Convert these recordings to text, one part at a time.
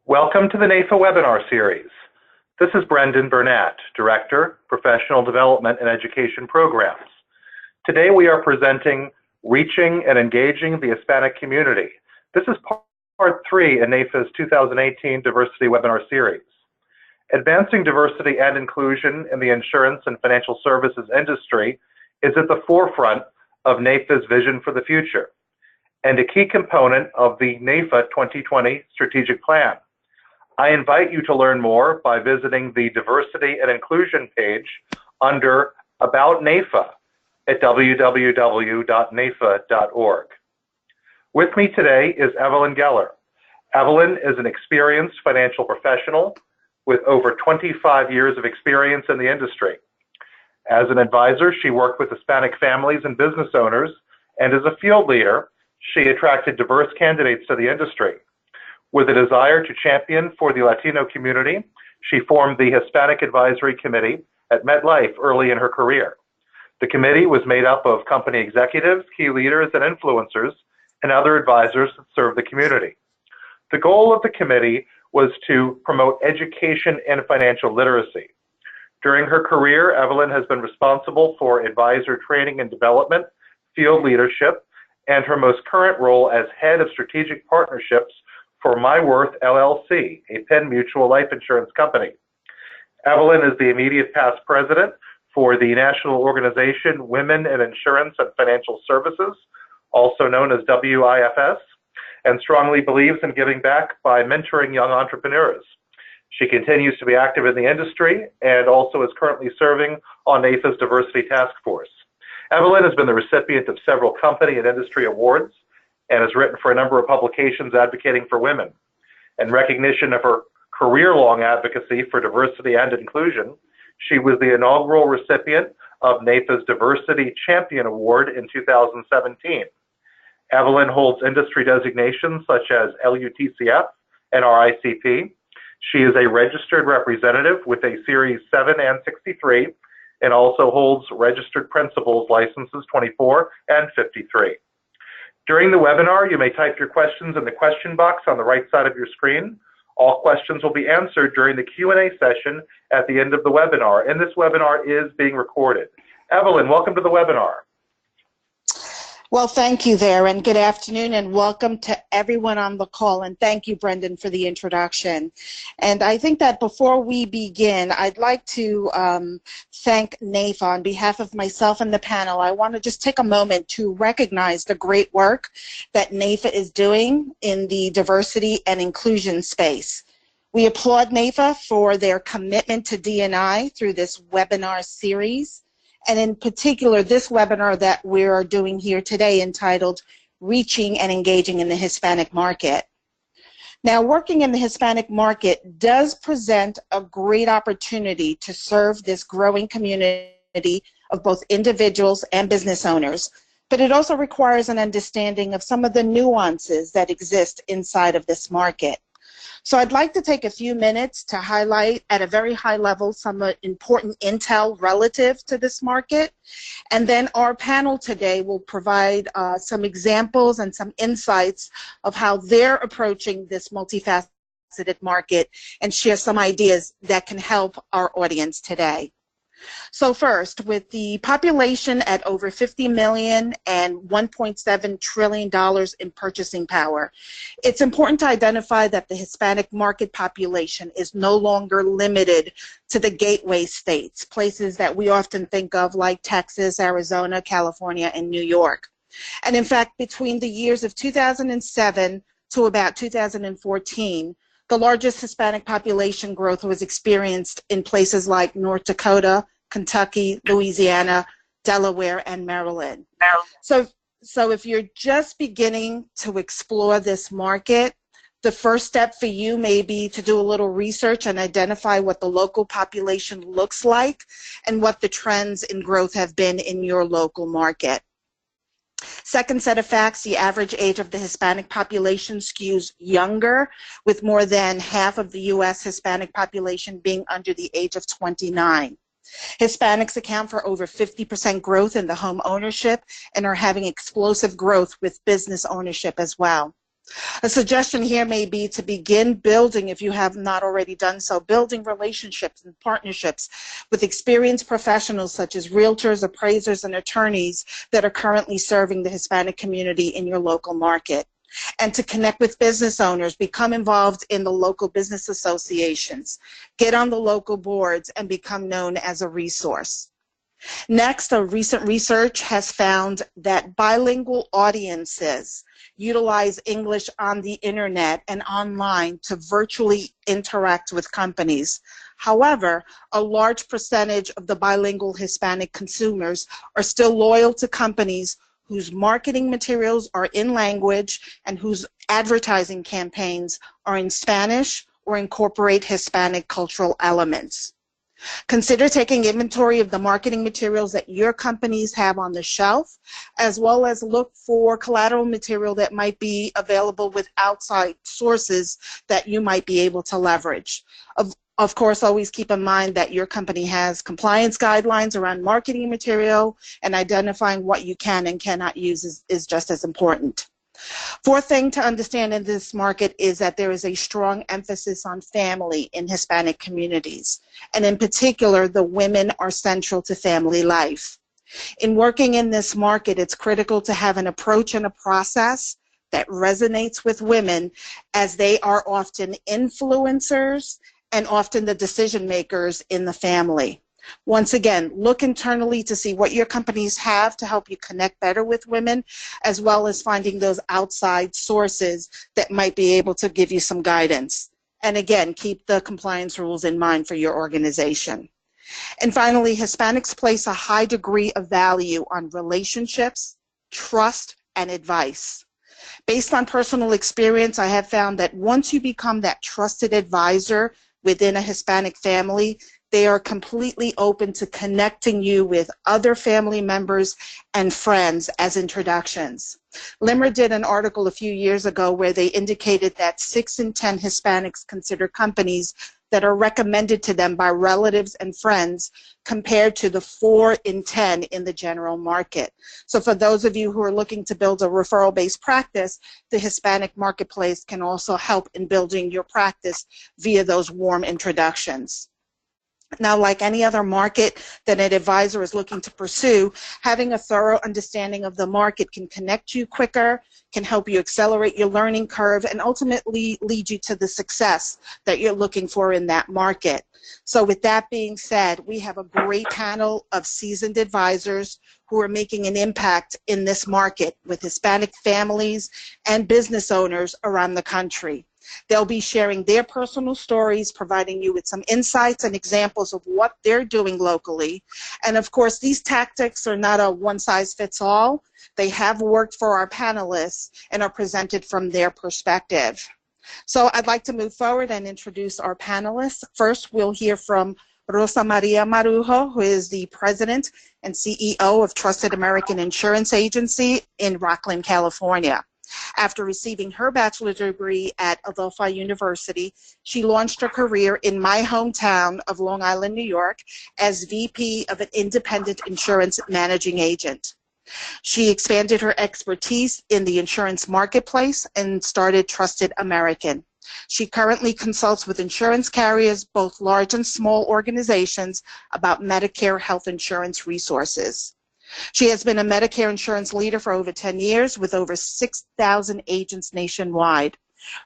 Welcome to the NAIFA webinar series. This is Brendan Burnett, Director, Professional Development and Education Programs. Today we are presenting Reaching and Engaging the Hispanic Community. This is part 3 in NAIFA's 2018 Diversity Webinar Series. Advancing diversity and inclusion in the insurance and financial services industry is at the forefront of NAIFA's vision for the future and a key component of the NAIFA 2020 Strategic Plan. I invite you to learn more by visiting the Diversity and Inclusion page under About NAIFA at www.naifa.org. With me today is Evelyn Geller. Evelyn is an experienced financial professional with over 25 years of experience in the industry. As an advisor, she worked with Hispanic families and business owners, and as a field leader, she attracted diverse candidates to the industry. With a desire to champion for the Latino community, she formed the Hispanic Advisory Committee at MetLife early in her career. The committee was made up of company executives, key leaders, and influencers, and other advisors that serve the community. The goal of the committee was to promote education and financial literacy. During her career, Evelyn has been responsible for advisor training and development, field leadership, and her most current role as head of strategic partnerships for My Worth LLC, a Penn Mutual life insurance company. Evelyn is the immediate past president for the National Organization Women in Insurance and Financial Services, also known as WIFS, and strongly believes in giving back by mentoring young entrepreneurs. She continues to be active in the industry and also is currently serving on NAIFA's Diversity Task Force. Evelyn has been the recipient of several company and industry awards and has written for a number of publications advocating for women. In recognition of her career-long advocacy for diversity and inclusion, she was the inaugural recipient of NAIFA's Diversity Champion Award in 2017. Evelyn holds industry designations such as LUTCF and RICP. She is a registered representative with a Series 7 and 63 and also holds registered principals licenses 24 and 53. During the webinar, you may type your questions in the question box on the right side of your screen. All questions will be answered during the Q&A session at the end of the webinar, and this webinar is being recorded. Evelyn, welcome to the webinar. Well, thank you there, and good afternoon, and welcome to everyone on the call, and thank you, Brendan, for the introduction. And I think that before we begin, I'd like to thank NAIFA on behalf of myself and the panel. I want to just take a moment to recognize the great work that NAIFA is doing in the diversity and inclusion space. We applaud NAIFA for their commitment to D&I through this webinar series, and in particular, this webinar that we're doing here today entitled Reaching and Engaging in the Hispanic Market. Now, working in the Hispanic market does present a great opportunity to serve this growing community of both individuals and business owners, but it also requires an understanding of some of the nuances that exist inside of this market. So I'd like to take a few minutes to highlight at a very high level some important intel relative to this market. And then our panel today will provide some examples and some insights of how they're approaching this multifaceted market and share some ideas that can help our audience today. So first, with the population at over 50 million and $1.7 trillion in purchasing power, it's important to identify that the Hispanic market population is no longer limited to the gateway states, places that we often think of like Texas, Arizona, California, and New York. And in fact, between the years of 2007 to about 2014, the largest Hispanic population growth was experienced in places like North Dakota, Kentucky, Louisiana, Delaware, and Maryland. So if you're just beginning to explore this market, the first step for you may be to do a little research and identify what the local population looks like and what the trends in growth have been in your local market. Second set of facts, the average age of the Hispanic population skews younger, with more than half of the U.S. Hispanic population being under the age of 29. Hispanics account for over 50% growth in the home ownership and are having explosive growth with business ownership as well. A suggestion here may be to begin building, if you have not already done so, building relationships and partnerships with experienced professionals such as realtors, appraisers, and attorneys that are currently serving the Hispanic community in your local market. And to connect with business owners, become involved in the local business associations, get on the local boards, and become known as a resource. Next, a recent research has found that bilingual audiences utilize English on the internet and online to virtually interact with companies. However, a large percentage of the bilingual Hispanic consumers are still loyal to companies whose marketing materials are in language and whose advertising campaigns are in Spanish or incorporate Hispanic cultural elements. Consider taking inventory of the marketing materials that your companies have on the shelf, as well as look for collateral material that might be available with outside sources that you might be able to leverage. Of course, always keep in mind that your company has compliance guidelines around marketing material, and identifying what you can and cannot use is just as important. Fourth thing to understand in this market is that there is a strong emphasis on family in Hispanic communities, and in particular, the women are central to family life. In working in this market, it's critical to have an approach and a process that resonates with women, as they are often influencers and often the decision makers in the family. Once again, look internally to see what your companies have to help you connect better with women, as well as finding those outside sources that might be able to give you some guidance. And again, keep the compliance rules in mind for your organization. And finally, Hispanics place a high degree of value on relationships, trust, and advice. Based on personal experience, I have found that once you become that trusted advisor within a Hispanic family, they are completely open to connecting you with other family members and friends as introductions. Limmer did an article a few years ago where they indicated that 6 in 10 Hispanics consider companies that are recommended to them by relatives and friends, compared to the 4 in 10 in the general market. So for those of you who are looking to build a referral-based practice, the Hispanic marketplace can also help in building your practice via those warm introductions. Now, like any other market that an advisor is looking to pursue, having a thorough understanding of the market can connect you quicker, can help you accelerate your learning curve, and ultimately lead you to the success that you're looking for in that market. So with that being said, we have a great panel of seasoned advisors who are making an impact in this market with Hispanic families and business owners around the country. They'll be sharing their personal stories, providing you with some insights and examples of what they're doing locally. And of course, these tactics are not a one-size-fits-all. They have worked for our panelists and are presented from their perspective. So I'd like to move forward and introduce our panelists. First, we'll hear from Rosa Maria Marujo, who is the President and CEO of Trusted American Insurance Agency in Rockland, California. After receiving her bachelor's degree at Adelphi University, she launched her career in my hometown of Long Island, New York, as VP of an independent insurance managing agent. She expanded her expertise in the insurance marketplace and started Trusted American. She currently consults with insurance carriers, both large and small organizations, about Medicare health insurance resources. She has been a Medicare insurance leader for over 10 years with over 6,000 agents nationwide.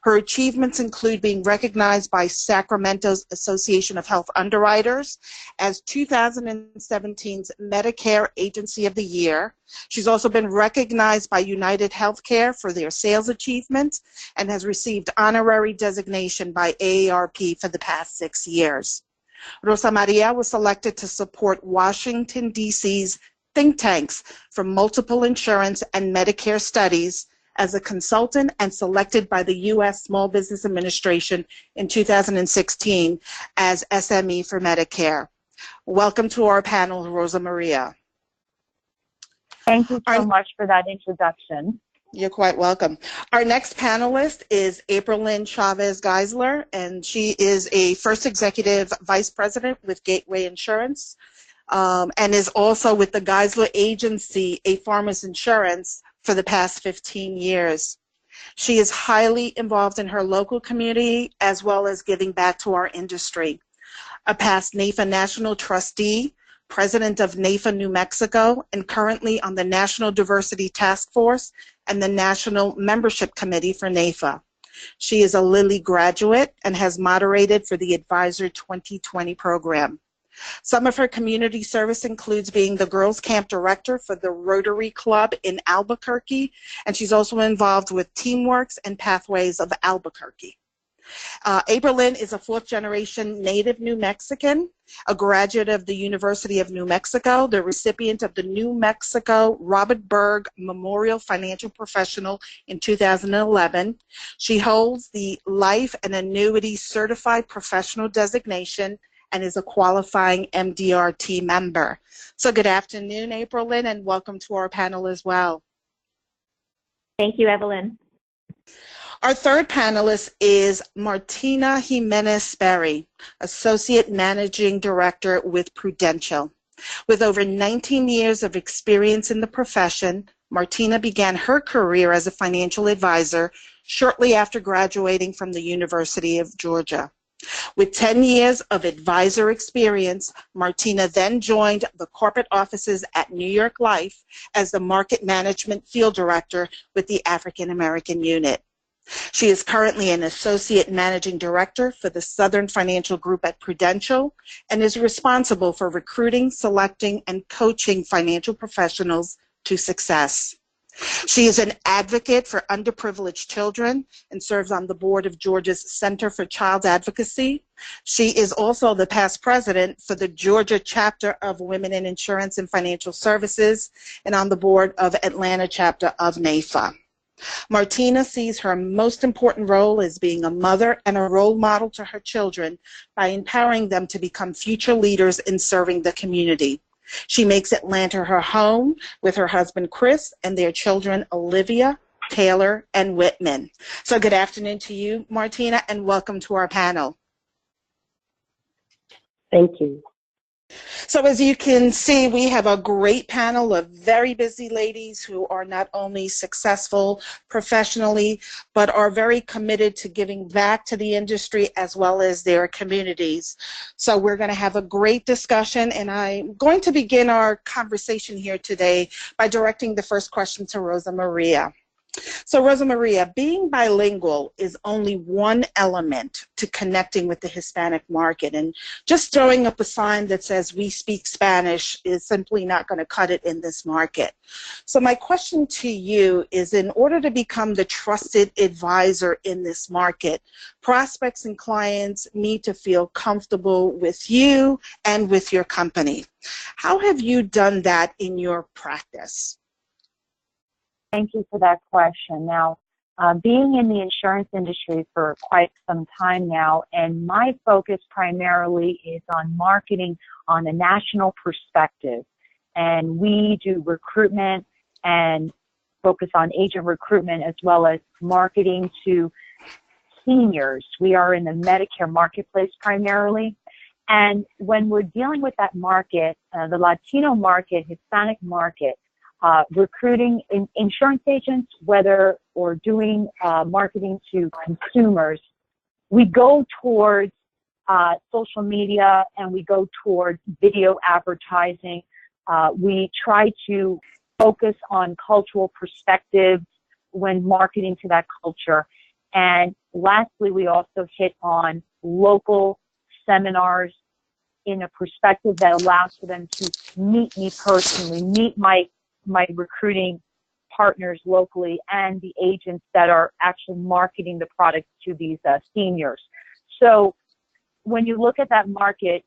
Her achievements include being recognized by Sacramento's Association of Health Underwriters as 2017's Medicare Agency of the Year. She's also been recognized by United Healthcare for their sales achievements and has received honorary designation by AARP for the past 6 years. Rosa Maria was selected to support Washington, D.C.'s think tanks for multiple insurance and Medicare studies as a consultant, and selected by the U.S. Small Business Administration in 2016 as SME for Medicare. Welcome to our panel, Rosa Maria. Thank you so much for that introduction. You're quite welcome. Our next panelist is April Lynn Chavez Geisler, and she is a first executive vice president with Gateway Insurance, and is also with the Geisler Agency, a Farmers Insurance, for the past 15 years. She is highly involved in her local community as well as giving back to our industry. A past NAIFA National Trustee, President of NAIFA New Mexico, and currently on the National Diversity Task Force and the National Membership Committee for NAIFA. She is a Lilly graduate and has moderated for the Advisor 2020 program. Some of her community service includes being the Girls Camp Director for the Rotary Club in Albuquerque, and she's also involved with Teamworks and Pathways of Albuquerque. Aberlin is a fourth-generation native New Mexican, a graduate of the University of New Mexico, the recipient of the New Mexico Robert Berg Memorial Financial Professional in 2011. She holds the Life and Annuity Certified Professional designation and is a qualifying MDRT member. So good afternoon, Aberlin, and welcome to our panel as well. Thank you, Evelyn. Our third panelist is Martina Jimenez-Sperry, Associate Managing Director with Prudential. With over 19 years of experience in the profession, Martina began her career as a financial advisor shortly after graduating from the University of Georgia. With 10 years of advisor experience, Martina then joined the corporate offices at New York Life as the Market Management Field Director with the African American Unit. She is currently an Associate Managing Director for the Southern Financial Group at Prudential and is responsible for recruiting, selecting, and coaching financial professionals to success. She is an advocate for underprivileged children and serves on the board of Georgia's Center for Child Advocacy. She is also the past president for the Georgia chapter of Women in Insurance and Financial Services and on the board of Atlanta chapter of NAIFA. Martina sees her most important role as being a mother and a role model to her children by empowering them to become future leaders in serving the community. She makes Atlanta her home with her husband Chris and their children Olivia, Taylor, and Whitman. So good afternoon to you, Martina, and welcome to our panel. Thank you. So as you can see, we have a great panel of very busy ladies who are not only successful professionally, but are very committed to giving back to the industry as well as their communities. So we're going to have a great discussion, and I'm going to begin our conversation here today by directing the first question to Rosa Maria. So Rosa Maria, being bilingual is only one element to connecting with the Hispanic market, and just throwing up a sign that says we speak Spanish is simply not going to cut it in this market. So my question to you is, in order to become the trusted advisor in this market, prospects and clients need to feel comfortable with you and with your company. How have you done that in your practice? Thank you for that question. Now, being in the insurance industry for quite some time now, and my focus primarily is on marketing on a national perspective. And we do recruitment and focus on agent recruitment as well as marketing to seniors. We are in the Medicare marketplace primarily. And when we're dealing with that market, the Latino market, Hispanic market, recruiting insurance agents, whether or doing marketing to consumers, we go towards social media and we go towards video advertising. We try to focus on cultural perspectives when marketing to that culture. And lastly, we also hit on local seminars in a perspective that allows for them to meet me personally, meet my recruiting partners locally and the agents that are actually marketing the product to these seniors. So when you look at that market,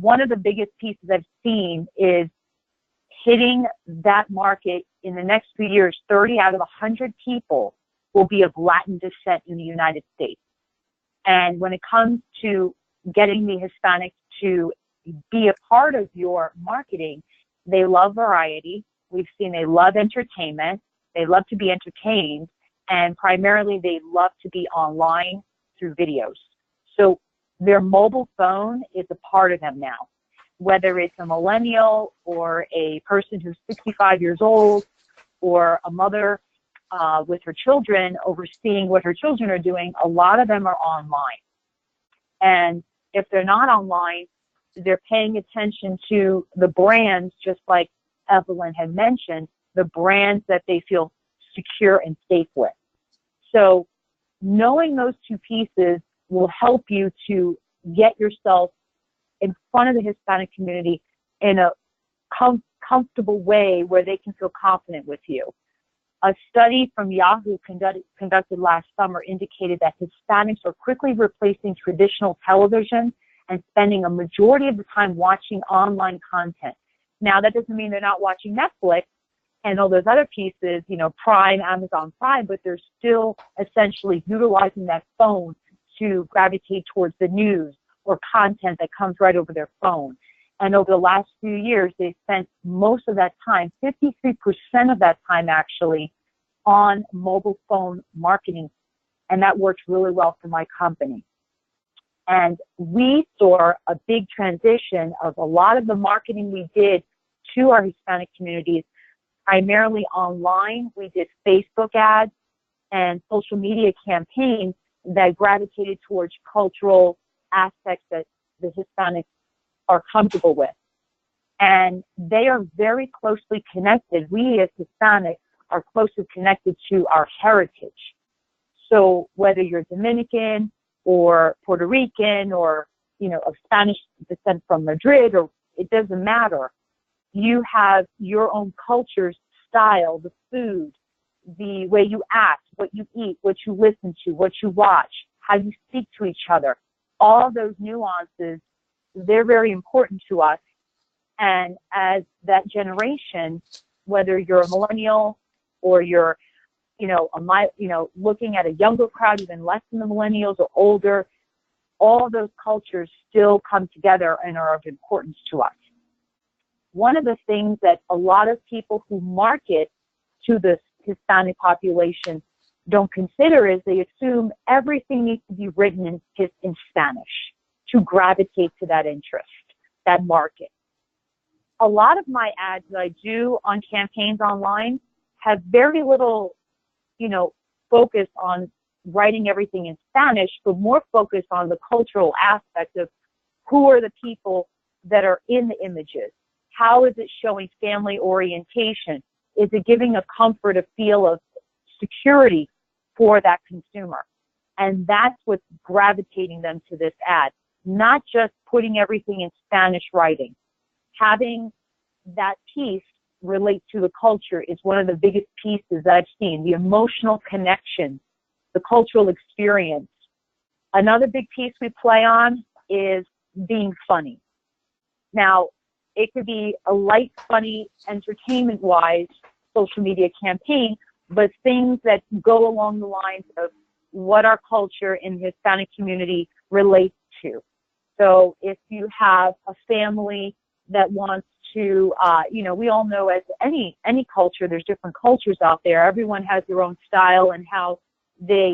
one of the biggest pieces I've seen is hitting that market in the next few years. 30 out of 100 people will be of Latin descent in the United States. And when it comes to getting the Hispanics to be a part of your marketing, they love variety. We've seen they love entertainment. They love to be entertained. And primarily, they love to be online through videos. So their mobile phone is a part of them now. Whether it's a millennial or a person who's 65 years old or a mother, with her children, overseeing what her children are doing, a lot of them are online. And if they're not online, they're paying attention to the brands, just like Evelyn had mentioned, the brands that they feel secure and safe with. So knowing those two pieces will help you to get yourself in front of the Hispanic community in a comfortable way where they can feel confident with you. A study from Yahoo conducted last summer indicated that Hispanics are quickly replacing traditional television and spending a majority of the time watching online content. Now, that doesn't mean they're not watching Netflix and all those other pieces, you know, Prime, Amazon Prime, but they're still essentially utilizing that phone to gravitate towards the news or content that comes right over their phone. And over the last few years, they spent most of that time, 53% of that time actually, on mobile phone marketing. And that worked really well for my company. And we saw a big transition of a lot of the marketing we did to our Hispanic communities, primarily online. We did Facebook ads and social media campaigns that gravitated towards cultural aspects that the Hispanics are comfortable with. And they are very closely connected. We as Hispanics are closely connected to our heritage. So whether you're Dominican or Puerto Rican or, you know, of Spanish descent from Madrid, or it doesn't matter. You have your own culture's style, the food, the way you act, what you eat, what you listen to, what you watch, how you speak to each other. All those nuances, they're very important to us. And as that generation, whether you're a millennial or you're, looking at a younger crowd, even less than the millennials or older, all those cultures still come together and are of importance to us. One of the things that a lot of people who market to the Hispanic population don't consider is they assume everything needs to be written in Spanish to gravitate to that interest, that market. A lot of my ads that I do on campaigns online have very little, focus on writing everything in Spanish, but more focus on the cultural aspect of who are the people that are in the images. How is it showing family orientation? Is it giving a comfort, a feel of security for that consumer? And that's what's gravitating them to this ad, not just putting everything in Spanish writing. Having that piece relate to the culture is one of the biggest pieces that I've seen, the emotional connection, the cultural experience. Another big piece we play on is being funny. Now, it could be a light, funny, entertainment-wise social media campaign, but things that go along the lines of what our culture in the Hispanic community relates to. So if you have a family that wants to, we all know as any culture, there's different cultures out there. Everyone has their own style and how they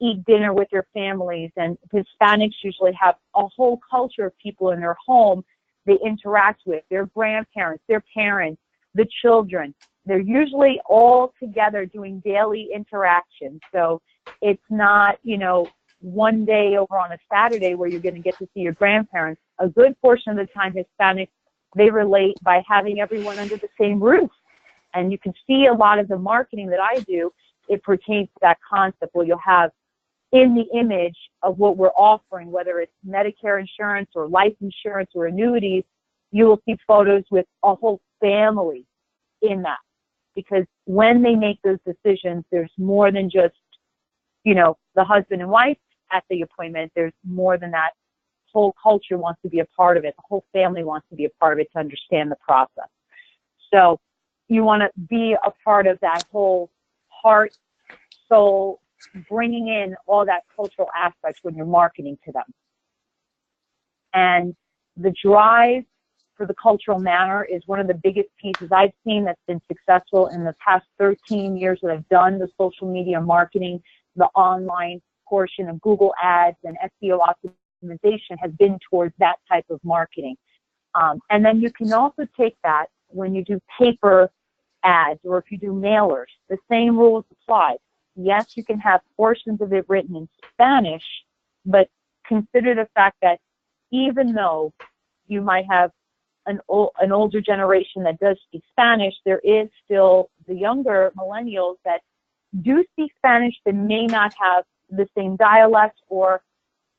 eat dinner with their families. And Hispanics usually have a whole culture of people in their home they interact with, their grandparents, their parents, the children. They're usually all together doing daily interactions. So it's not, one day over on a Saturday where you're going to get to see your grandparents. A good portion of the time, Hispanics, they relate by having everyone under the same roof. And you can see a lot of the marketing that I do, it pertains to that concept where you'll have in the image of what we're offering, whether it's Medicare insurance or life insurance or annuities, you will see photos with a whole family in that. Because when they make those decisions, there's more than just, the husband and wife at the appointment. There's more than that. Whole culture wants to be a part of it. The whole family wants to be a part of it to understand the process. So you want to be a part of that whole heart, soul, bringing in all that cultural aspects when you're marketing to them. And the drive for the cultural manner is one of the biggest pieces I've seen that's been successful in the past 13 years that I've done the social media marketing. The online portion of Google Ads and SEO optimization has been towards that type of marketing. And then you can also take that when you do paper ads or if you do mailers, the same rules apply. Yes, you can have portions of it written in Spanish, but consider the fact that even though you might have an older generation that does speak Spanish, there is still the younger millennials that do speak Spanish that may not have the same dialect or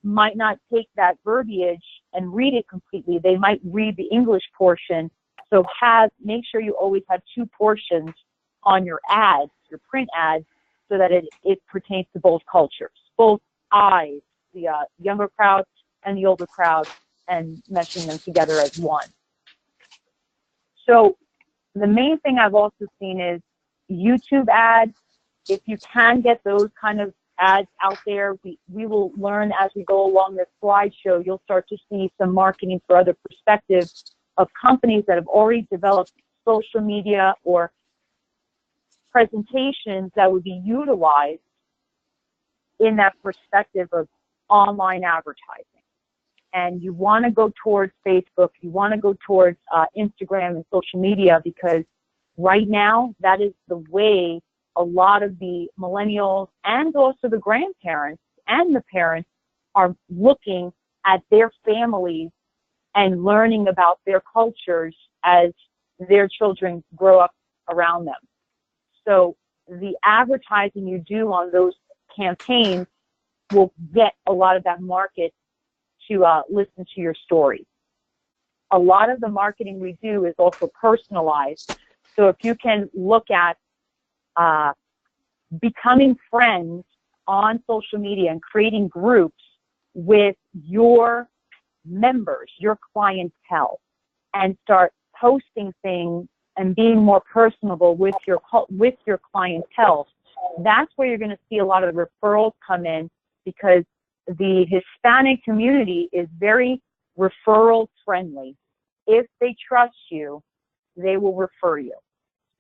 might not take that verbiage and read it completely. They might read the English portion. So make sure you always have two portions on your ads, your print ads, so that it pertains to both cultures, both eyes, the younger crowd and the older crowd, and meshing them together as one. So the main thing I've also seen is YouTube ads. If you can get those kind of ads out there, we will learn as we go along this slideshow. You'll start to see some marketing for other perspectives of companies that have already developed social media or presentations that would be utilized in that perspective of online advertising. And you want to go towards Facebook, you want to go towards Instagram and social media, because right now that is the way a lot of the millennials and also the grandparents and the parents are looking at their families and learning about their cultures as their children grow up around them. So the advertising you do on those campaigns will get a lot of that market to listen to your story. A lot of the marketing we do is also personalized. So if you can look at becoming friends on social media and creating groups with your members, your clientele, and start posting things and being more personable with your clientele, that's where you're going to see a lot of the referrals come in, because the Hispanic community is very referral friendly. If they trust you, they will refer you.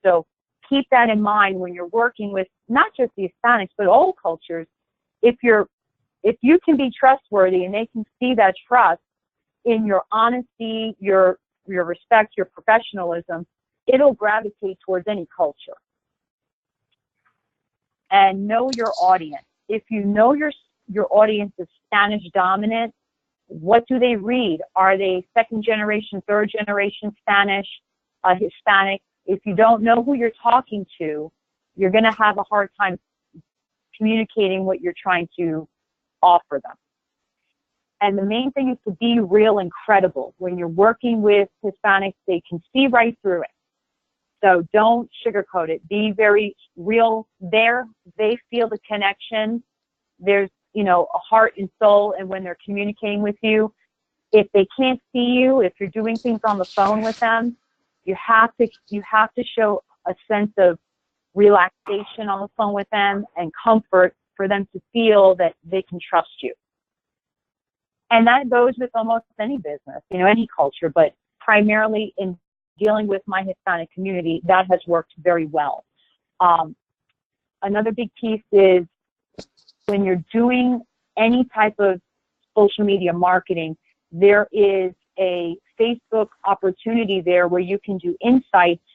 So keep that in mind when you're working with not just the Hispanics, but all cultures. If you can be trustworthy and they can see that trust in your honesty, your respect, your professionalism, it'll gravitate towards any culture. And know your audience. If you know your audience is Spanish dominant, what do they read? Are they second generation, third generation Spanish, Hispanic? If you don't know who you're talking to, you're going to have a hard time communicating what you're trying to offer them. And the main thing is to be real and credible. When you're working with Hispanics, they can see right through it. So don't sugarcoat it. Be very real there. They feel the connection. There's, a heart and soul, and when they're communicating with you, if they can't see you, if you're doing things on the phone with them, you have to show a sense of relaxation on the phone with them and comfort for them to feel that they can trust you. And that goes with almost any business, any culture, but primarily in dealing with my Hispanic community, that has worked very well. Another big piece is when you're doing any type of social media marketing, there is a Facebook opportunity there where you can do insights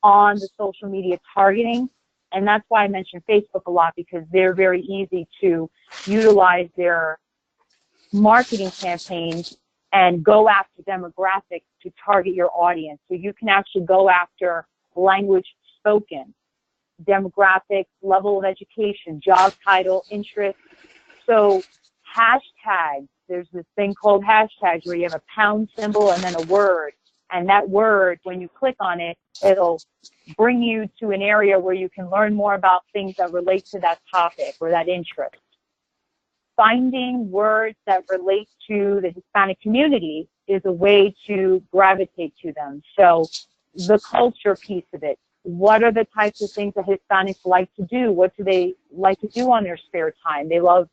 on the social media targeting. And that's why I mention Facebook a lot, because they're very easy to utilize their marketing campaigns and go after demographics to target your audience. So you can actually go after language spoken, demographics, level of education, job title, interest. So hashtags, there's this thing called hashtags where you have a pound symbol and then a word. And that word, when you click on it, it'll bring you to an area where you can learn more about things that relate to that topic or that interest. Finding words that relate to the Hispanic community is a way to gravitate to them. So the culture piece of it. What are the types of things that Hispanics like to do? What do they like to do on their spare time? They love,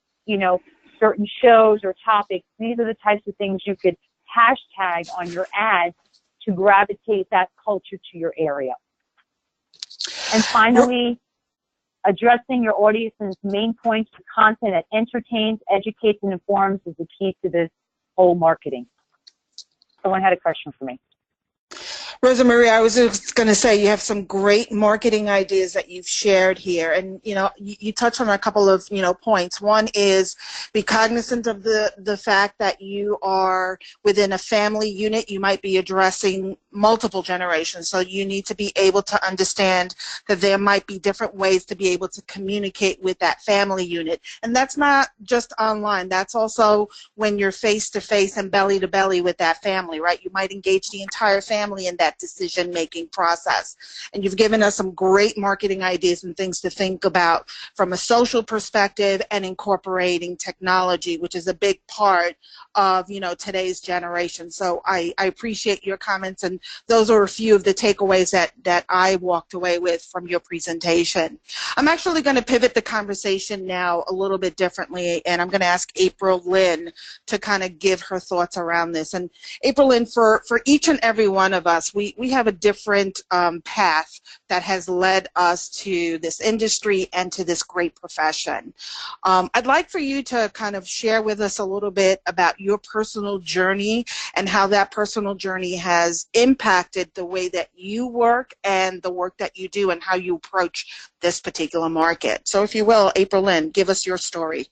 certain shows or topics. These are the types of things you could hashtag on your ads to gravitate that culture to your area. And finally, addressing your audience's main points to content that entertains, educates, and informs is the key to this whole marketing. Someone had a question for me. Rosa Maria, I was just going to say you have some great marketing ideas that you've shared here, and you touched on a couple of points. One is be cognizant of the fact that you are within a family unit. You might be addressing multiple generations, so you need to be able to understand that there might be different ways to be able to communicate with that family unit, and that's not just online. That's also when you're face to face and belly to belly with that family, right? You might engage the entire family in that decision-making process. And you've given us some great marketing ideas and things to think about from a social perspective and incorporating technology, which is a big part of today's generation. So I appreciate your comments, and those are a few of the takeaways that I walked away with from your presentation. I'm actually going to pivot the conversation now a little bit differently, and I'm going to ask April Lynn to kind of give her thoughts around this. And April Lynn, for each and every one of us, we have a different path that has led us to this industry and to this great profession. I'd like for you to kind of share with us a little bit about your personal journey and how that personal journey has impacted the way that you work and the work that you do and how you approach this particular market. So if you will, April Lynn, give us your story.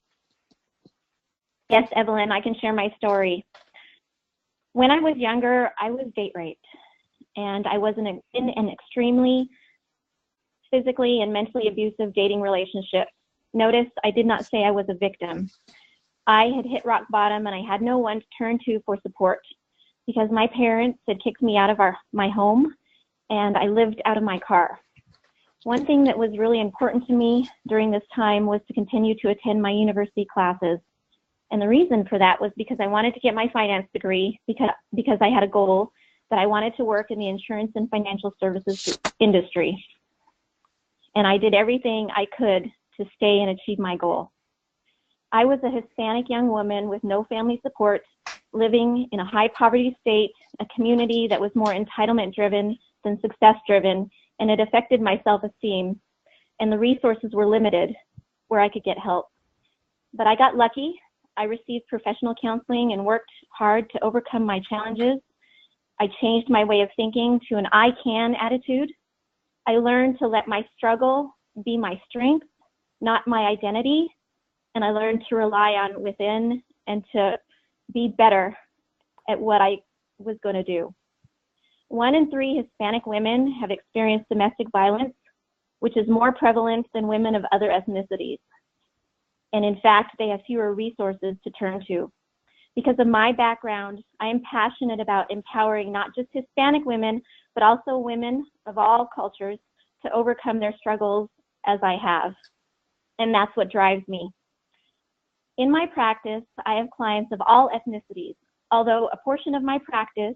Yes, Evelyn, I can share my story. When I was younger, I was date raped, and I was in an extremely physically and mentally abusive dating relationship. Notice I did not say I was a victim. I had hit rock bottom, and I had no one to turn to for support because my parents had kicked me out of my home, and I lived out of my car. One thing that was really important to me during this time was to continue to attend my university classes. And the reason for that was because I wanted to get my finance degree because I had a goal that I wanted to work in the insurance and financial services industry. And I did everything I could to stay and achieve my goal. I was a Hispanic young woman with no family support, living in a high poverty state, a community that was more entitlement driven than success driven, and it affected my self-esteem. And the resources were limited where I could get help. But I got lucky. I received professional counseling and worked hard to overcome my challenges. I changed my way of thinking to an I can attitude. I learned to let my struggle be my strength, not my identity. And I learned to rely on within and to be better at what I was going to do. 1 in 3 Hispanic women have experienced domestic violence, which is more prevalent than women of other ethnicities. And in fact, they have fewer resources to turn to. Because of my background, I am passionate about empowering not just Hispanic women, but also women of all cultures to overcome their struggles as I have. And that's what drives me. In my practice, I have clients of all ethnicities, although a portion of my practice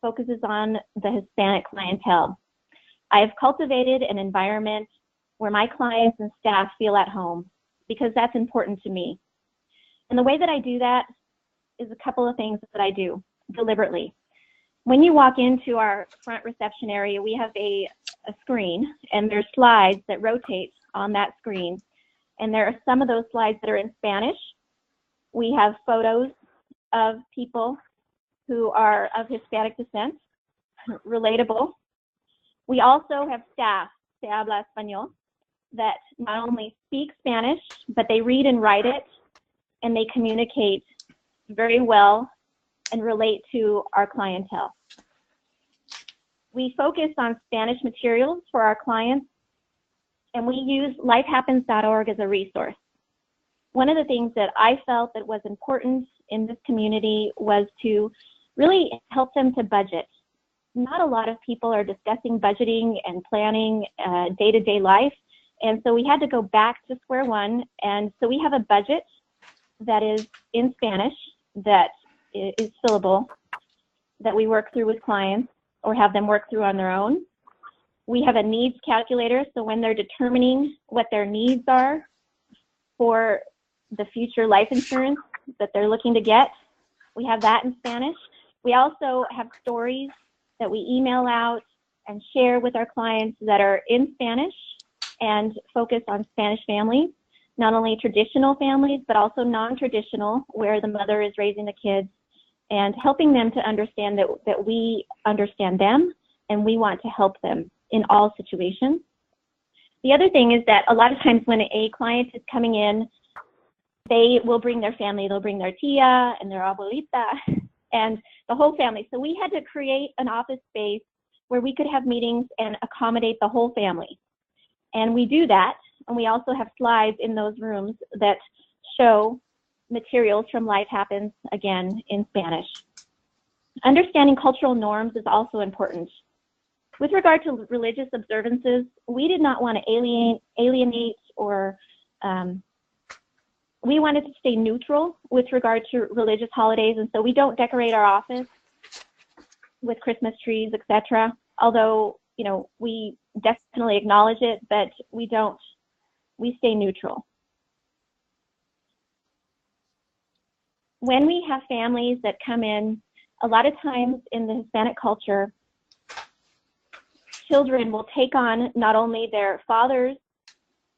focuses on the Hispanic clientele. I have cultivated an environment where my clients and staff feel at home, because that's important to me. And the way that I do that is a couple of things that I do deliberately. When you walk into our front reception area, we have a screen, and there's slides that rotate on that screen. And there are some of those slides that are in Spanish. We have photos of people who are of Hispanic descent, relatable. We also have staff, se habla español, that not only speak Spanish, but they read and write it, and they communicate very well and relate to our clientele. We focus on Spanish materials for our clients, and we use lifehappens.org as a resource. One of the things that I felt that was important in this community was to really help them to budget. Not a lot of people are discussing budgeting and planning day-to-day life. And so we had to go back to square one. And so we have a budget that is in Spanish that is fillable, that we work through with clients or have them work through on their own. We have a needs calculator, so when they're determining what their needs are for the future life insurance that they're looking to get, we have that in Spanish. We also have stories that we email out and share with our clients that are in Spanish and focus on Spanish families, not only traditional families, but also non-traditional, where the mother is raising the kids, and helping them to understand that we understand them and we want to help them in all situations. The other thing is that a lot of times when a client is coming in, they will bring their family. They'll bring their tia and their abuelita and the whole family. So we had to create an office space where we could have meetings and accommodate the whole family. And we do that, and we also have slides in those rooms that show materials from Life Happens, again, in Spanish. Understanding cultural norms is also important. With regard to religious observances, we did not want to alienate or we wanted to stay neutral with regard to religious holidays, and so we don't decorate our office with Christmas trees, etc. Although, you know, we definitely acknowledge it, but we stay neutral. When we have families that come in, a lot of times in the Hispanic culture, children will take on not only their father's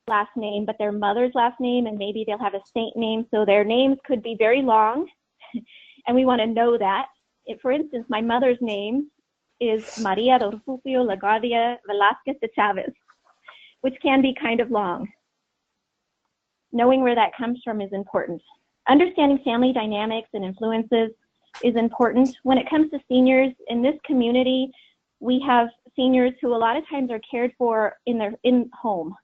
last name, but their mother's last name, and maybe they'll have a saint name, so their names could be very long, and we want to know that. For instance, my mother's name is Maria del Refugio LaGuardia Velázquez de Chavez, which can be kind of long. Knowing where that comes from is important. Understanding family dynamics and influences is important. When it comes to seniors in this community, we have seniors who a lot of times are cared for in their home,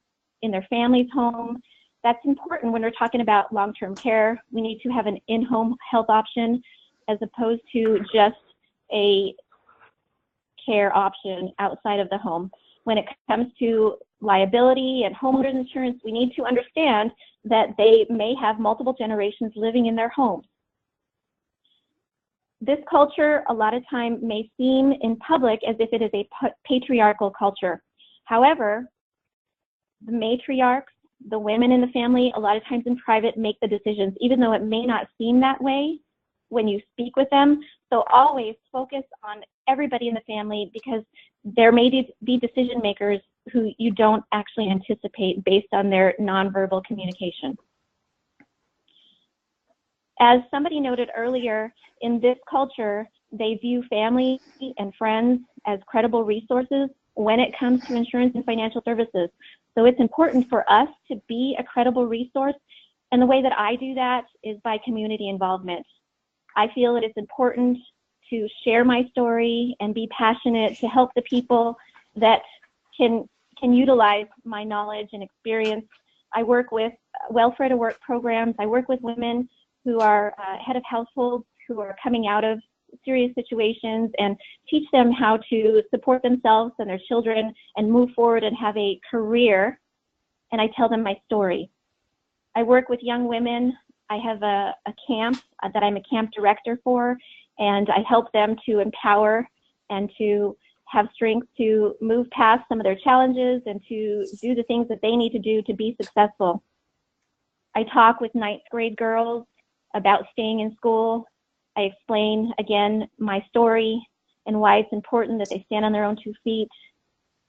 in their family's home. That's important when we're talking about long-term care. We need to have an in-home health option as opposed to just a care option outside of the home. When it comes to liability and homeowners insurance, we need to understand that they may have multiple generations living in their homes. This culture, a lot of time, may seem in public as if it is a patriarchal culture. However, the matriarchs, the women in the family, a lot of times in private, make the decisions, even though it may not seem that way when you speak with them. So always focus on everybody in the family, because there may be decision makers who you don't actually anticipate based on their nonverbal communication. As somebody noted earlier, in this culture, they view family and friends as credible resources when it comes to insurance and financial services. So it's important for us to be a credible resource, and the way that I do that is by community involvement. I feel that it's important to share my story and be passionate to help the people that can utilize my knowledge and experience. I work with welfare to work programs. I work with women who are head of households who are coming out of serious situations, and teach them how to support themselves and their children and move forward and have a career. And I tell them my story. I work with young women. I have a camp that I'm a camp director for, and I help them to empower and to have strength to move past some of their challenges and to do the things that they need to do to be successful. I talk with 9th grade girls about staying in school. I explain, again, my story and why it's important that they stand on their own 2 feet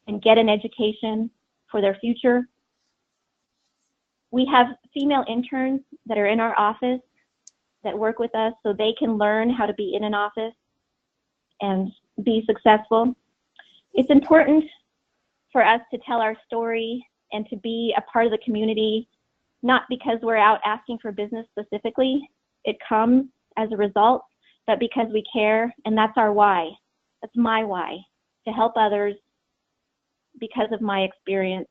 and get an education for their future. We have female interns that are in our office that work with us so they can learn how to be in an office and be successful. It's important for us to tell our story and to be a part of the community, not because we're out asking for business specifically. It comes as a result, but because we care, and that's our why. That's my why, to help others because of my experience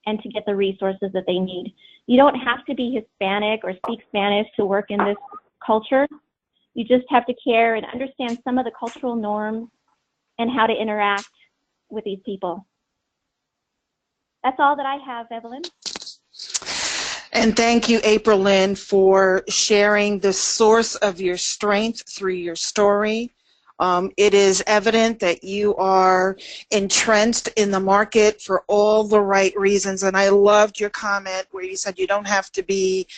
and to get the resources that they need. You don't have to be Hispanic or speak Spanish to work in this culture. You just have to care and understand some of the cultural norms and how to interact with these people. That's all that I have, Evelyn. And thank you, April Lynn, for sharing the source of your strength through your story. It is evident that you are entrenched in the market for all the right reasons. And I loved your comment where you said you don't have to be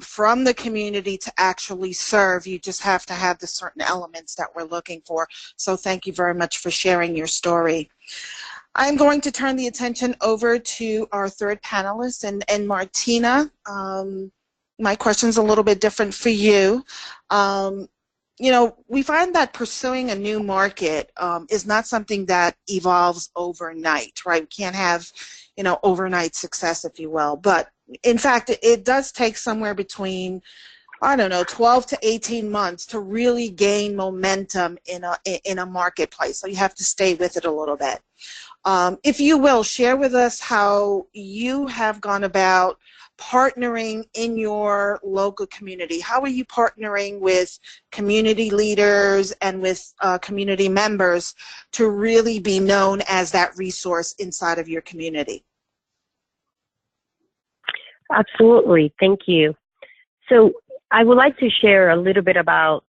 from the community to actually serve. You just have to have the certain elements that we're looking for. So thank you very much for sharing your story. I'm going to turn the attention over to our third panelist, and Martina. My question's a little bit different for you. we find that pursuing a new market is not something that evolves overnight, right? We can't have, overnight success, if you will. But in fact, it does take somewhere between, I don't know, 12 to 18 months to really gain momentum in a marketplace. So you have to stay with it a little bit. If you will, share with us how you have gone about partnering in your local community. How are you partnering with community leaders and with community members to really be known as that resource inside of your community? Absolutely. Thank you. So I would like to share a little bit about,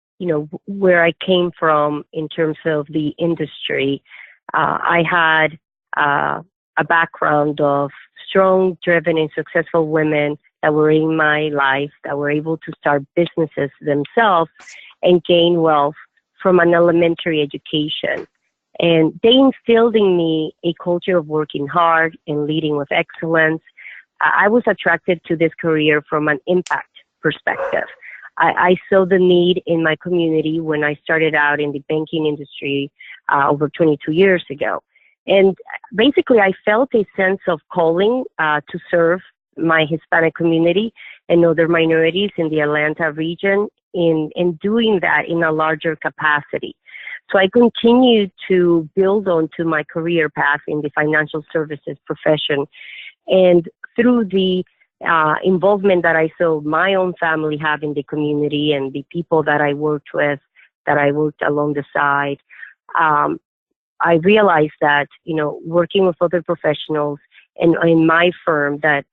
where I came from in terms of the industry. I had a background of strong, driven, and successful women that were in my life that were able to start businesses themselves and gain wealth from an elementary education. And they instilled in me a culture of working hard and leading with excellence. I was attracted to this career from an impact perspective. I saw the need in my community when I started out in the banking industry over 22 years ago. And basically, I felt a sense of calling to serve my Hispanic community and other minorities in the Atlanta region in doing that in a larger capacity. So I continued to build onto my career path in the financial services profession. And through the involvement that I saw my own family have in the community and the people that I worked with, that I worked along the side, I realized that, working with other professionals and in my firm, that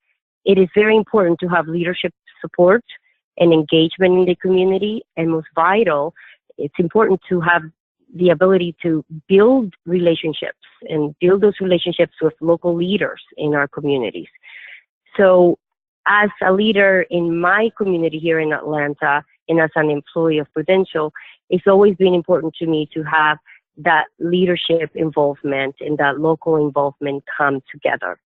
it is very important to have leadership support and engagement in the community. And most vital, it's important to have the ability to build relationships and build those relationships with local leaders in our communities. So as a leader in my community here in Atlanta and as an employee of Prudential, it's always been important to me to have that leadership involvement and that local involvement come together.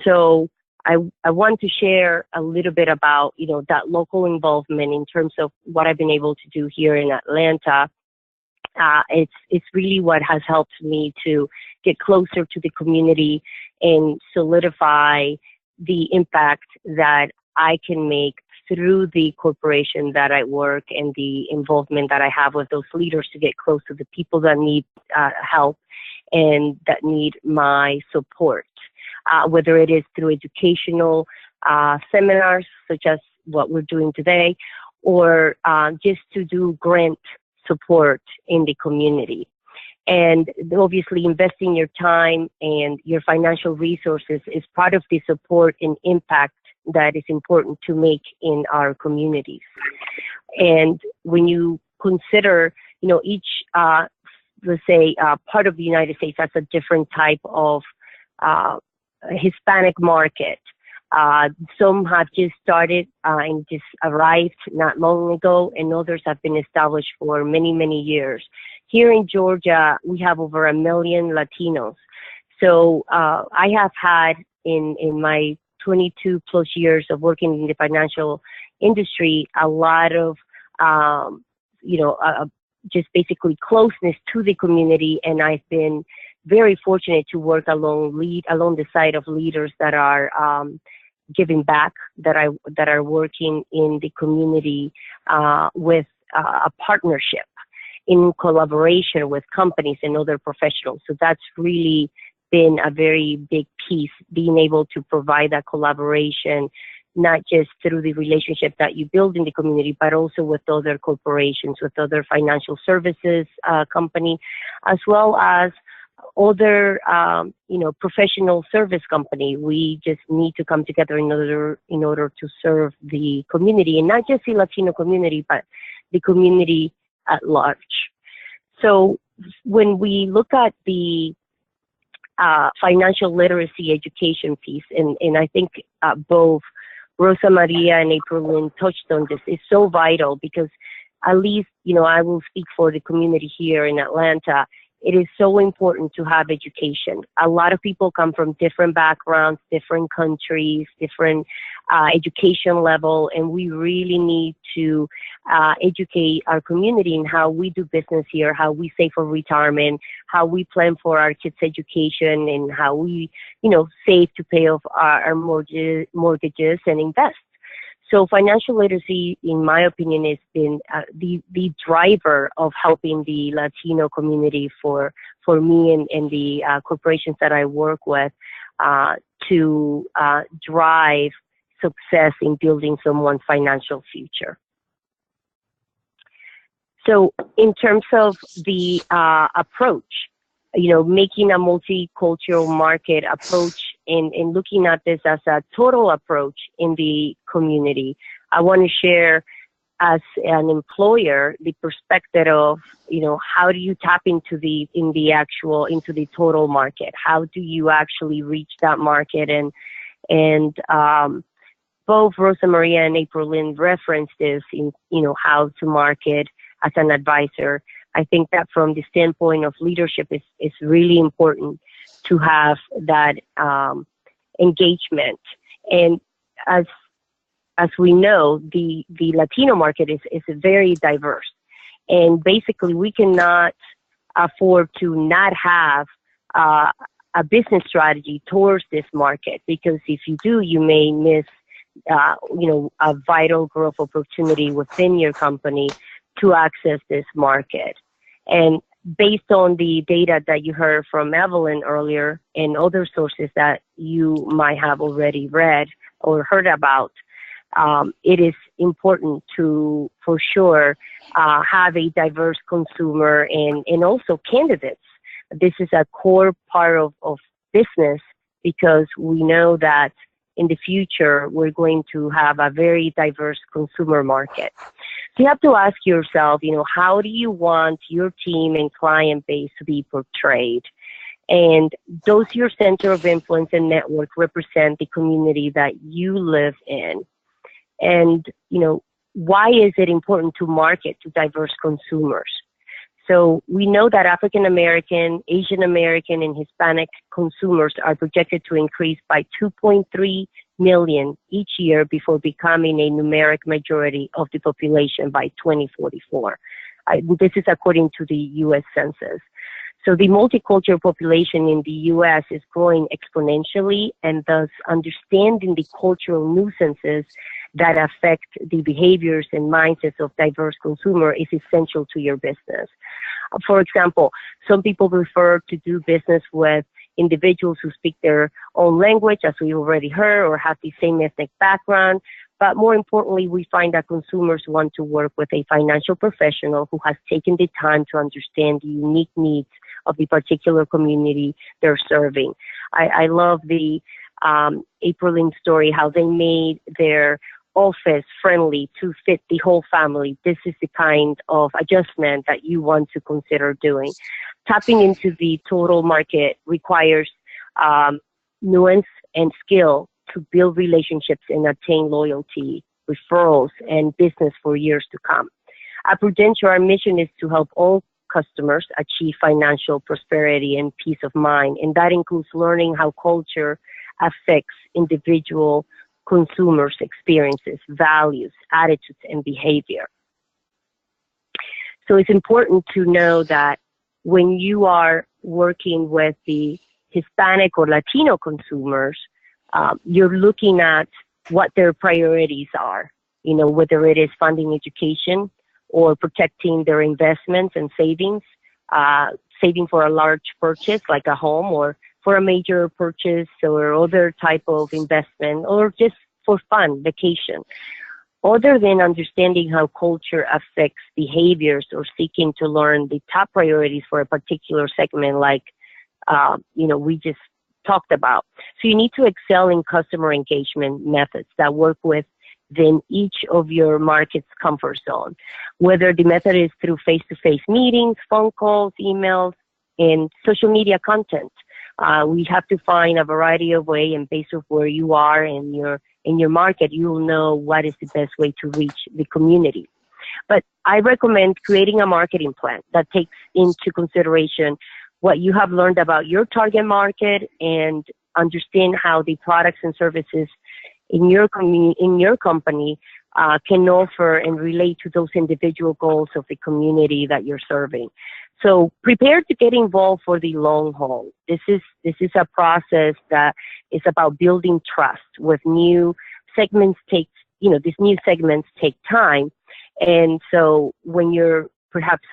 So I want to share a little bit about, that local involvement in terms of what I've been able to do here in Atlanta. It's really what has helped me to get closer to the community and solidify the impact that I can make through the corporation that I work and the involvement that I have with those leaders to get close to the people that need help and that need my support, whether it is through educational seminars such as what we're doing today, or just to do grant support in the community. And obviously investing your time and your financial resources is part of the support and impact that is important to make in our communities. And when you consider, each, let's say, part of the United States has a different type of Hispanic market. Some have just started and just arrived not long ago, and others have been established for many, many years. Here in Georgia, we have over 1 million Latinos. So I have had in my 22 plus years of working in the financial industry, a lot of, just basically closeness to the community. And I've been very fortunate to work along the side of leaders that are giving back, that are working in the community with a partnership in collaboration with companies and other professionals. So that's really been a very big piece, being able to provide that collaboration, not just through the relationship that you build in the community, but also with other corporations, with other financial services company, as well as other, professional service company. We just need to come together in order to serve the community, and not just the Latino community, but the community at large. So when we look at the financial literacy education piece, and I think both Rosa Maria and April Lynn touched on this, is so vital because at least, I will speak for the community here in Atlanta. it is so important to have education. A lot of people come from different backgrounds, different countries, different education level, and we really need to educate our community in how we do business here, how we save for retirement, how we plan for our kids' education, and how we, save to pay off our mortgages and invest. So financial literacy, in my opinion, has been the driver of helping the Latino community for me and the corporations that I work with to drive success in building someone's financial future. So in terms of the approach, making a multicultural market approach and looking at this as a total approach in the community, I want to share as an employer the perspective of, how do you tap into the total market? How do you actually reach that market? And both Rosa Maria and April Lynn referenced this in, how to market as an advisor. I think that from the standpoint of leadership, it's really important to have that engagement. And as we know, the Latino market is very diverse. And basically, we cannot afford to not have a business strategy towards this market, because if you do, you may miss, a vital growth opportunity within your company to access this market. And based on the data that you heard from Evelyn earlier and other sources that you might have already read or heard about, it is important to, for sure, have a diverse consumer and also candidates. This is a core part of business, because we know that in the future, we're going to have a very diverse consumer market. So you have to ask yourself, how do you want your team and client base to be portrayed? And those your center of influence and network represent the community that you live in. And, why is it important to market to diverse consumers? So we know that African American, Asian American, and Hispanic consumers are projected to increase by 2.3 million each year before becoming a numeric majority of the population by 2044. This is according to the U.S. Census. So the multicultural population in the U.S. is growing exponentially, and thus understanding the cultural nuisances that affect the behaviors and mindsets of diverse consumer is essential to your business. For example, some people prefer to do business with individuals who speak their own language, as we already heard, or have the same ethnic background. But more importantly, we find that consumers want to work with a financial professional who has taken the time to understand the unique needs of the particular community they're serving. I love the April Lynn story, how they made their office friendly to fit the whole family. This is the kind of adjustment that you want to consider doing. Tapping into the total market requires nuance and skill to build relationships and attain loyalty, referrals, and business for years to come. At Prudential, our mission is to help all customers achieve financial prosperity and peace of mind, and that includes learning how culture affects individual consumers' experiences, values, attitudes, and behavior. So it's important to know that when you are working with the Hispanic or Latino consumers, you're looking at what their priorities are, whether it is funding education or protecting their investments and savings, saving for a large purchase like a home, or for a major purchase or other type of investment, or just for fun, vacation. Other than understanding how culture affects behaviors or seeking to learn the top priorities for a particular segment, like, we just talked about. So you need to excel in customer engagement methods that work within each of your market's comfort zone, whether the method is through face-to-face meetings, phone calls, emails, and social media content. We have to find a variety of ways, and based on where you are in your market, you will know what is the best way to reach the community. But I recommend creating a marketing plan that takes into consideration what you have learned about your target market and understand how the products and services in your company can offer and relate to those individual goals of the community that you're serving. So prepare to get involved for the long haul. This is a process that is about building trust. With new segments these new segments take time. And so when you're perhaps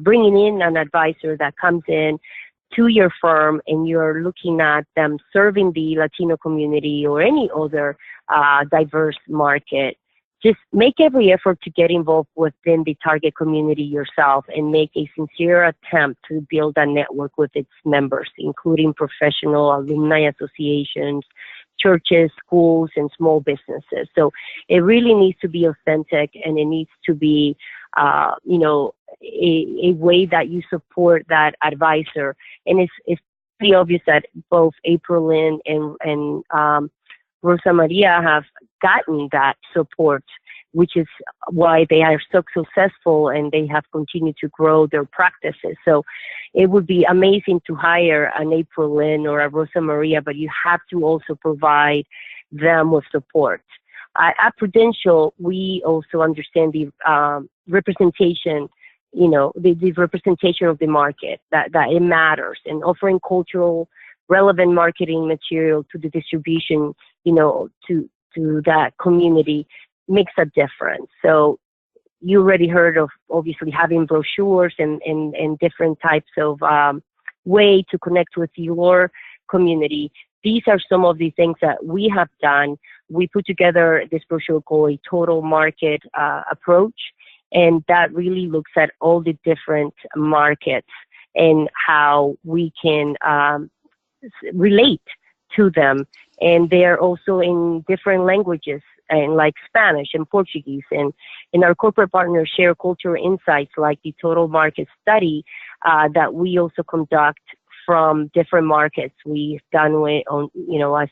bringing in an advisor that comes in to your firm and you're looking at them serving the Latino community or any other diverse market, just make every effort to get involved within the target community yourself and make a sincere attempt to build a network with its members, including professional alumni associations, churches, schools, and small businesses. So it really needs to be authentic, and it needs to be, a way that you support that advisor. And it's pretty obvious that both April Lynn and Rosa Maria have gotten that support, which is why they are so successful and they have continued to grow their practices. So it would be amazing to hire an April Lynn or a Rosa Maria, but you have to also provide them with support. At Prudential, we also understand the representation, the representation of the market, that it matters, and offering cultural relevant marketing material to the distribution, to that community makes a difference. So you already heard of obviously having brochures and different types of way to connect with your community. These are some of the things that we have done. We put together this brochure called a total market approach, and that really looks at all the different markets and how we can relate to them. And they're also in different languages, and like Spanish and Portuguese. And our corporate partners share cultural insights like the total market study that we also conduct from different markets. We've done a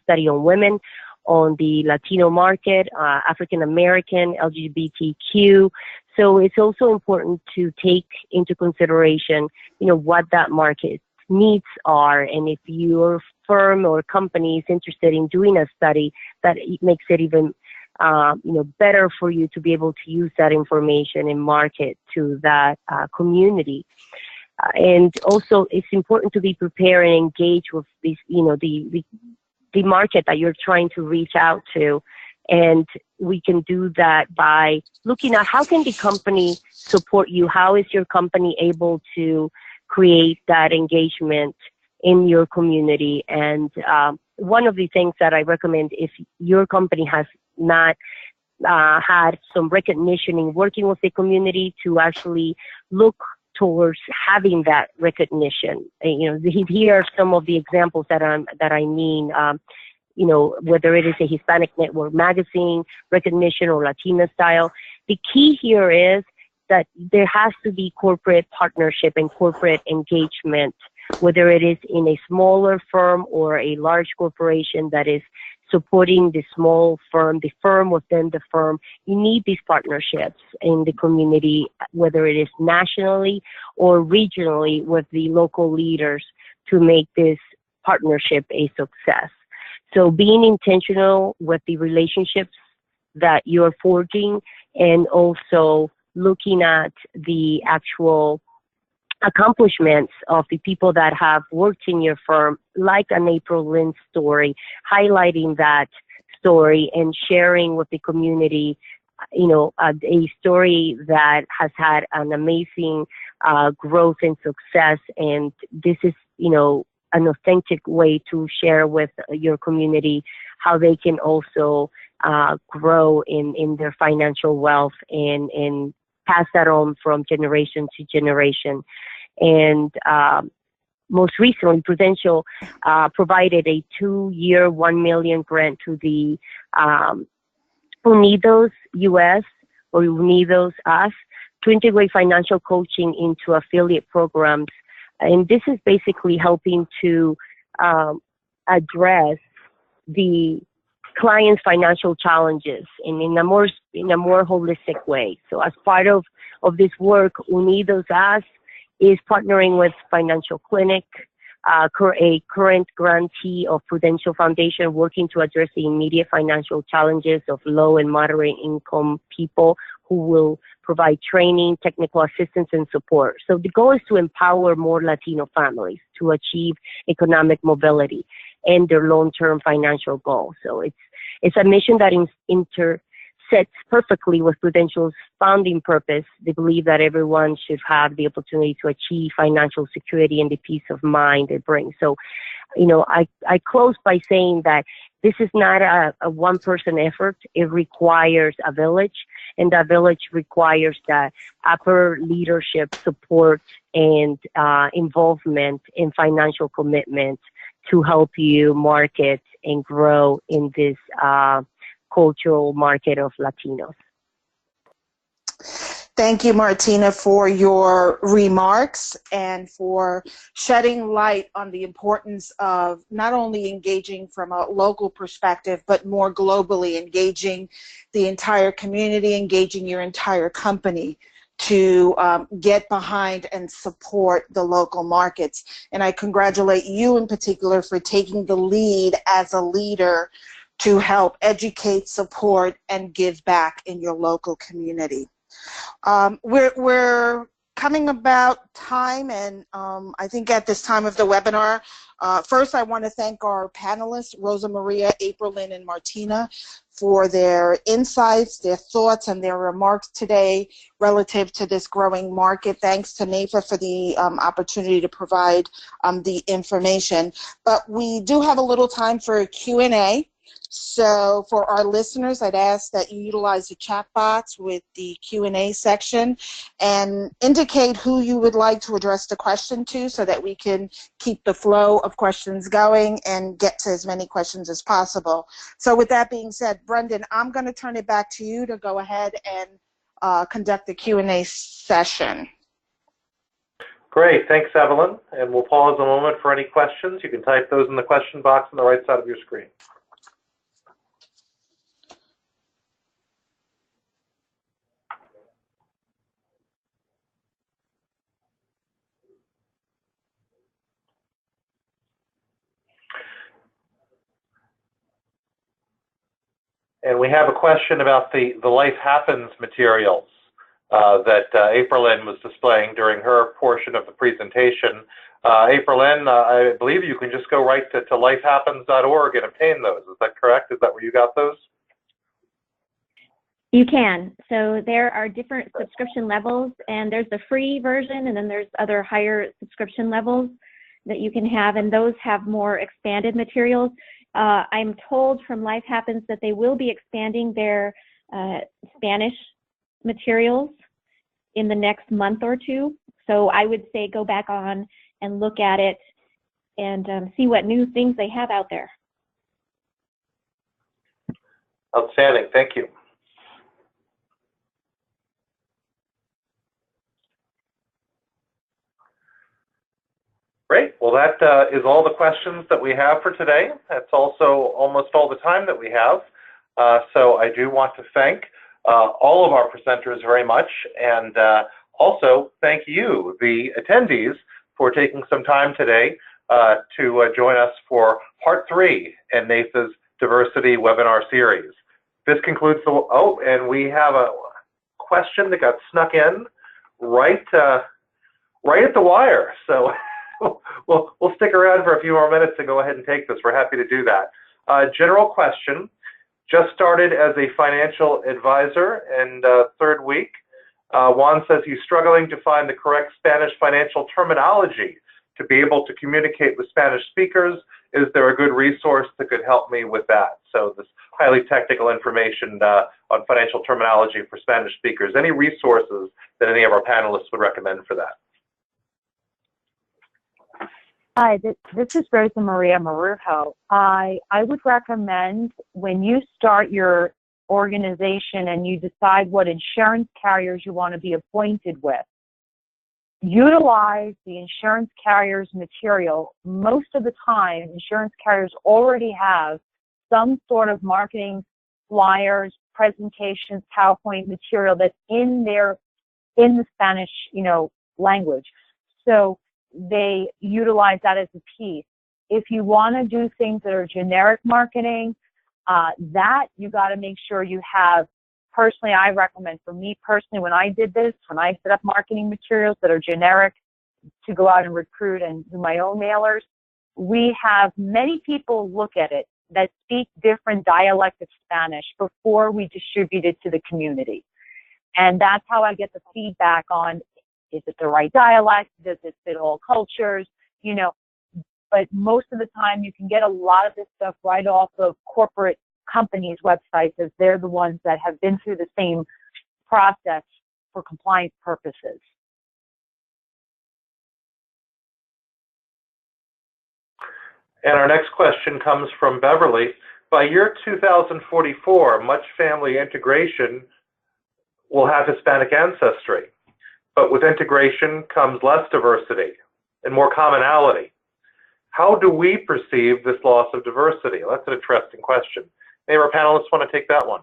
study on women, on the Latino market, African American, LGBTQ. So it's also important to take into consideration, what that market needs are, and if your firm or company is interested in doing a study, that it makes it even better for you to be able to use that information and market to that community. And also, it's important to be prepared and engage with these, the market that you're trying to reach out to. And we can do that by looking at how can the company support you? How is your company able to create that engagement in your community? And one of the things that I recommend, if your company has not had some recognition in working with the community, to actually look towards having that recognition. Here are some of the examples that I mean. Whether it is a Hispanic Network magazine recognition or Latina style. The key here is that there has to be corporate partnership and corporate engagement, whether it is in a smaller firm or a large corporation that is supporting the small firm, the firm within the firm. You need these partnerships in the community, whether it is nationally or regionally with the local leaders, to make this partnership a success. So being intentional with the relationships that you're forging, and also looking at the actual accomplishments of the people that have worked in your firm, like an April Lynn story, highlighting that story and sharing with the community, a story that has had an amazing growth and success. And this is, an authentic way to share with your community how they can also grow in their financial wealth and pass that on from generation to generation. And most recently, Prudential provided a 2-year, $1 million grant to the Unidos US or Unidos US to integrate financial coaching into affiliate programs. And this is basically helping to address the clients' financial challenges and in a more holistic way. So as part of this work, Unidos As is partnering with Financial Clinic, a current grantee of Prudential Foundation, working to address the immediate financial challenges of low and moderate income people, who will provide training, technical assistance, and support. So the goal is to empower more Latino families to achieve economic mobility and their long-term financial goals. So it's a mission that intersects perfectly with Prudential's founding purpose. They believe that everyone should have the opportunity to achieve financial security and the peace of mind it brings. So, I close by saying that this is not a one-person effort. It requires a village, and that village requires that upper leadership support and involvement in financial commitment to help you market and grow in this cultural market of Latinos. Thank you, Martina, for your remarks and for shedding light on the importance of not only engaging from a local perspective, but more globally, engaging the entire community, engaging your entire company to get behind and support the local markets. And I congratulate you in particular for taking the lead as a leader to help educate, support, and give back in your local community. We're coming about time, and I think at this time of the webinar, first I want to thank our panelists, Rosa Maria, April Lynn, and Martina, for their insights, their thoughts, and their remarks today relative to this growing market. Thanks to NAFA for the opportunity to provide the information. But we do have a little time for a Q&A. So for our listeners, I'd ask that you utilize the chat box with the Q&A section and indicate who you would like to address the question to so that we can keep the flow of questions going and get to as many questions as possible. So with that being said, Brendan, I'm going to turn it back to you to go ahead and conduct the Q&A session. Great, thanks, Evelyn. And we'll pause a moment for any questions. You can type those in the question box on the right side of your screen. And we have a question about the Life Happens materials that April Lynn was displaying during her portion of the presentation. April Lynn, I believe you can just go right to lifehappens.org and obtain those. Is that correct? Is that where you got those? You can. So there are different subscription levels, and there's the free version, and then there's other higher subscription levels that you can have, and those have more expanded materials. I'm told from Life Happens that they will be expanding their Spanish materials in the next month or two. So I would say go back on and look at it and see what new things they have out there. Outstanding. Thank you. Great. Well, that is all the questions that we have for today. That's also almost all the time that we have. So I do want to thank all of our presenters very much, and also thank you, the attendees, for taking some time today to join us for part 3 in NAFA's Diversity Webinar Series. This concludes the, and we have a question that got snuck in right at the wire. So we'll stick around for a few more minutes and go ahead and take this. We're happy to do that. General question. Just started as a financial advisor and third week. Juan says he's struggling to find the correct Spanish financial terminology to be able to communicate with Spanish speakers. Is there a good resource that could help me with that? So this highly technical information on financial terminology for Spanish speakers. Any resources that any of our panelists would recommend for that? Hi, this is Rosa Maria Marujo. I would recommend when you start your organization and you decide what insurance carriers you want to be appointed with, utilize the insurance carrier's material. Most of the time, insurance carriers already have some sort of marketing flyers, presentations, PowerPoint material that's in the Spanish, language. So they utilize that as a piece. If you want to do things that are generic marketing, that you got to make sure you have. Personally, I recommend, for me personally, when I did this, when I set up marketing materials that are generic to go out and recruit and do my own mailers, we have many people look at it that speak different dialects of Spanish before we distribute it to the community. And that's how I get the feedback on, is it the right dialect? Does it fit all cultures? But most of the time you can get a lot of this stuff right off of corporate companies' websites, as they're the ones that have been through the same process for compliance purposes. And our next question comes from Beverly. By year 2044, much family integration will have Hispanic ancestry, but with integration comes less diversity and more commonality. How do we perceive this loss of diversity? That's an interesting question. Any of our panelists want to take that one?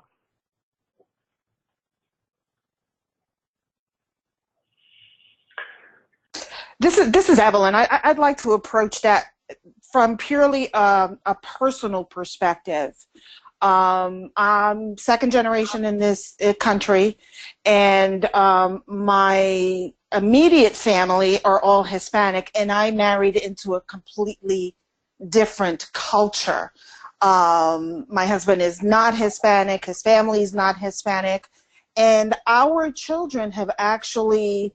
This is Evelyn. I'd like to approach that from purely a personal perspective. I'm second generation in this country, and my immediate family are all Hispanic, and I married into a completely different culture. My husband is not Hispanic, his family is not Hispanic, and our children have actually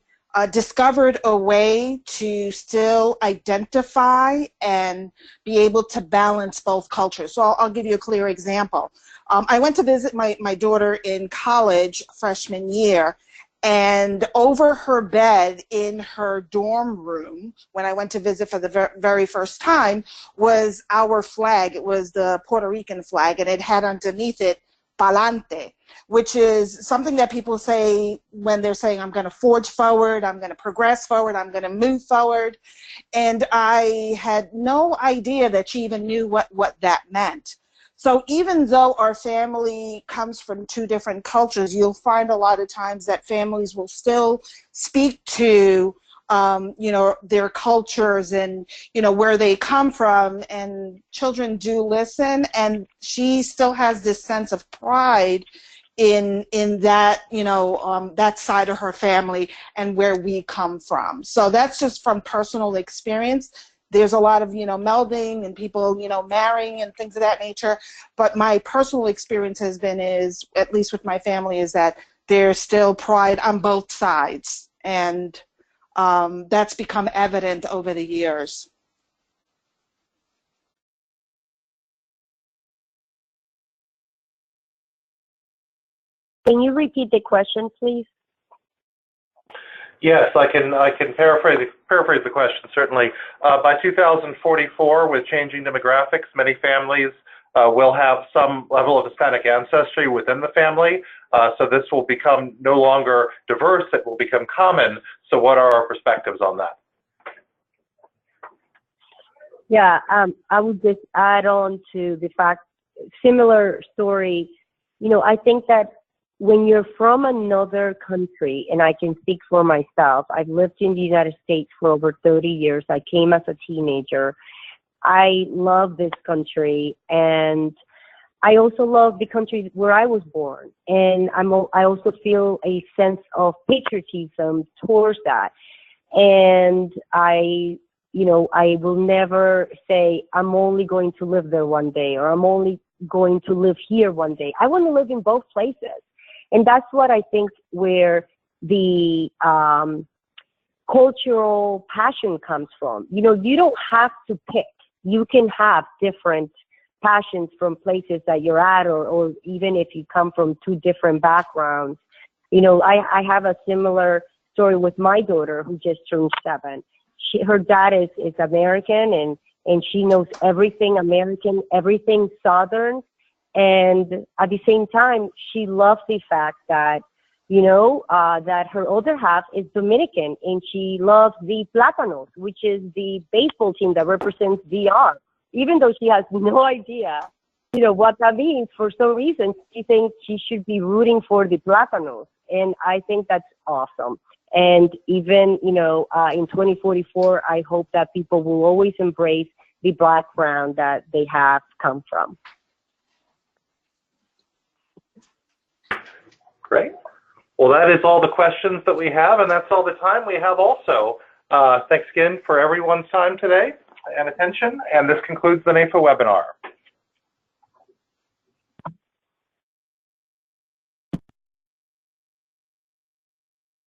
discovered a way to still identify and be able to balance both cultures. So I'll give you a clear example. I went to visit my daughter in college freshman year, and over her bed in her dorm room, when I went to visit for the very first time, was our flag. It was the Puerto Rican flag, and it had underneath it, Pa'lante, which is something that people say when they're saying, I'm going to forge forward, I'm going to progress forward, I'm going to move forward. And I had no idea that she even knew what that meant. So even though our family comes from two different cultures, you'll find a lot of times that families will still speak to their cultures and, where they come from, and children do listen, and she still has this sense of pride in that, that side of her family and where we come from. So that's just from personal experience. There's a lot of, melding and people, marrying and things of that nature. But my personal experience has been at least with my family, is that there's still pride on both sides. And that's become evident over the years. Can you repeat the question, please? Yes, I can paraphrase the question, certainly. By 2044, with changing demographics, many families will have some level of Hispanic ancestry within the family. So this will become no longer diverse, it will become common. So what are our perspectives on that? Yeah, I would just add on to the fact, similar story. I think that when you're from another country, and I can speak for myself, I've lived in the United States for over 30 years. I came as a teenager. I love this country, and I also love the country where I was born. And I also feel a sense of patriotism towards that. And I will never say I'm only going to live there one day, or I'm only going to live here one day. I want to live in both places. And that's what I think where the cultural passion comes from. You don't have to pick. You can have different passions from places that you're at, or even if you come from two different backgrounds. I have a similar story with my daughter who just turned 7. Her dad is American, and she knows everything American, everything Southern. And at the same time, she loves the fact that, that her other half is Dominican, and she loves the Plátanos, which is the baseball team that represents DR, even though she has no idea you know, what that means. For some reason, she thinks she should be rooting for the Plátanos. And I think that's awesome. And even, you know, in 2044, I hope that people will always embrace the background that they have come from. Great. Well, that is all the questions that we have, and that's all the time we have also. Thanks again for everyone's time today and attention, and this concludes the NAIFA webinar.